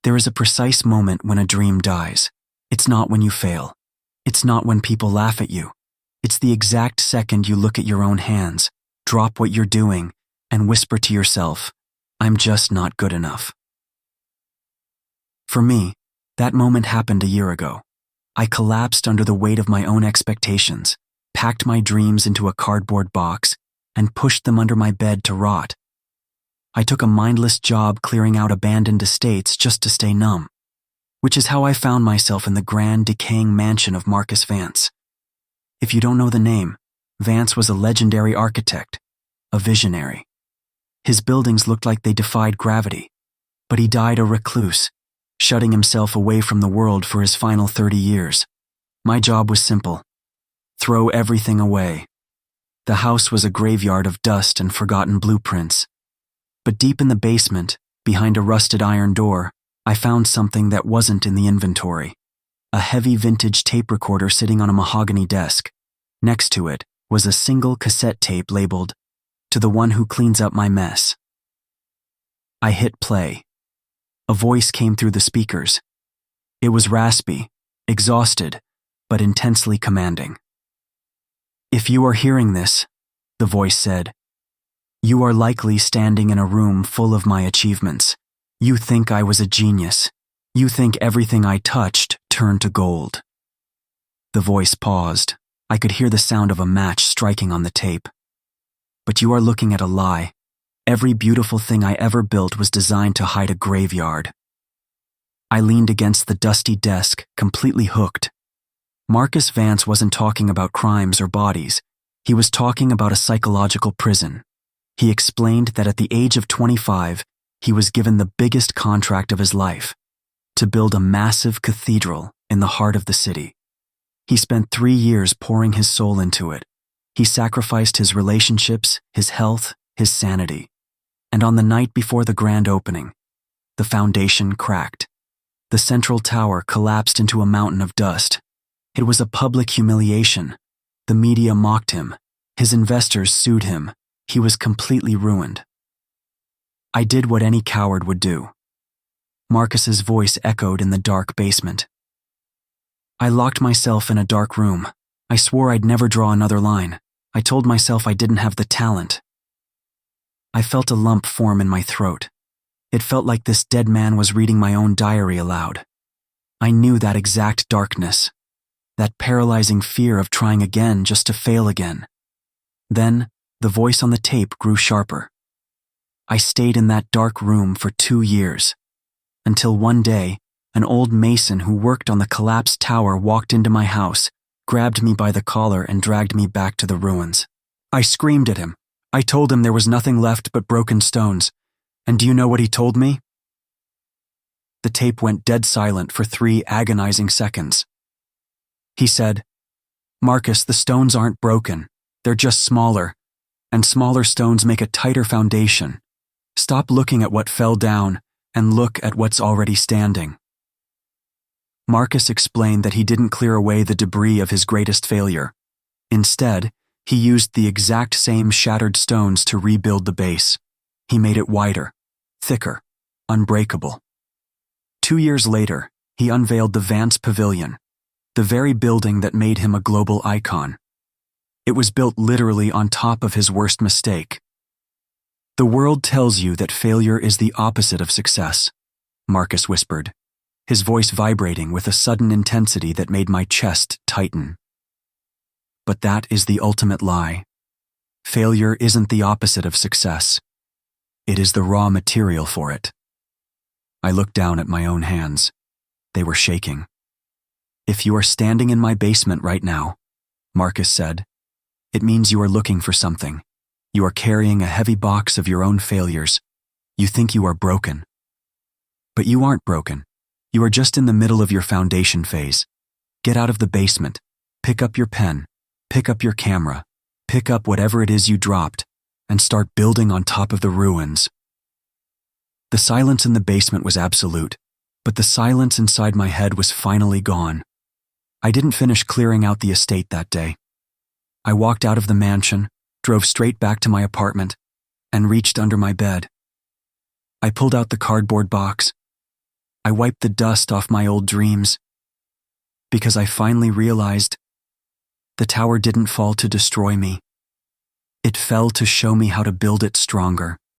There is a precise moment when a dream dies. It's not when you fail. It's not when people laugh at you. It's the exact second you look at your own hands, drop what you're doing, and whisper to yourself, "I'm just not good enough." For me, that moment happened a year ago. I collapsed under the weight of my own expectations, packed my dreams into a cardboard box, and pushed them under my bed to rot. I took a mindless job clearing out abandoned estates just to stay numb, which is how I found myself in the grand, decaying mansion of Marcus Vance. If you don't know the name, Vance was a legendary architect, a visionary. His buildings looked like they defied gravity, but he died a recluse, shutting himself away from the world for his final 30 years. My job was simple: throw everything away. The house was a graveyard of dust and forgotten blueprints. But deep in the basement, behind a rusted iron door, I found something that wasn't in the inventory. A heavy vintage tape recorder sitting on a mahogany desk. Next to it was a single cassette tape labeled, "To the one who cleans up my mess." I hit play. A voice came through the speakers. It was raspy, exhausted, but intensely commanding. "If you are hearing this," the voice said, "you are likely standing in a room full of my achievements. You think I was a genius. You think everything I touched turned to gold." The voice paused. I could hear the sound of a match striking on the tape. "But you are looking at a lie. Every beautiful thing I ever built was designed to hide a graveyard." I leaned against the dusty desk, completely hooked. Marcus Vance wasn't talking about crimes or bodies. He was talking about a psychological prison. He explained that at the age of 25, he was given the biggest contract of his life: to build a massive cathedral in the heart of the city. He spent 3 years pouring his soul into it. He sacrificed his relationships, his health, his sanity. And on the night before the grand opening, the foundation cracked. The central tower collapsed into a mountain of dust. It was a public humiliation. The media mocked him. His investors sued him. He was completely ruined. I did what any coward would do. Marcus's voice echoed in the dark basement. I locked myself in a dark room. I swore I'd never draw another line. I told myself I didn't have the talent. I felt a lump form in my throat. It felt like this dead man was reading my own diary aloud. I knew that exact darkness, that paralyzing fear of trying again just to fail again. Then, the voice on the tape grew sharper. I stayed in that dark room for 2 years, until one day, an old mason who worked on the collapsed tower walked into my house, grabbed me by the collar, and dragged me back to the ruins. I screamed at him. I told him there was nothing left but broken stones. And do you know what he told me? The tape went dead silent for 3 agonizing seconds. He said, "Marcus, the stones aren't broken. They're just smaller. And smaller stones make a tighter foundation. Stop looking at what fell down and look at what's already standing." Marcus explained that he didn't clear away the debris of his greatest failure. Instead, he used the exact same shattered stones to rebuild the base. He made it wider, thicker, unbreakable. 2 years later, he unveiled the Vance Pavilion, the very building that made him a global icon. It was built literally on top of his worst mistake. "The world tells you that failure is the opposite of success," Marcus whispered, his voice vibrating with a sudden intensity that made my chest tighten. "But that is the ultimate lie. Failure isn't the opposite of success. It is the raw material for it." I looked down at my own hands. They were shaking. "If you are standing in my basement right now," Marcus said, "it means you are looking for something. You are carrying a heavy box of your own failures. You think you are broken. But you aren't broken. You are just in the middle of your foundation phase. Get out of the basement. Pick up your pen. Pick up your camera. Pick up whatever it is you dropped and start building on top of the ruins." The silence in the basement was absolute, but the silence inside my head was finally gone. I didn't finish clearing out the estate that day. I walked out of the mansion, drove straight back to my apartment, and reached under my bed. I pulled out the cardboard box. I wiped the dust off my old dreams because I finally realized the tower didn't fall to destroy me. It fell to show me how to build it stronger.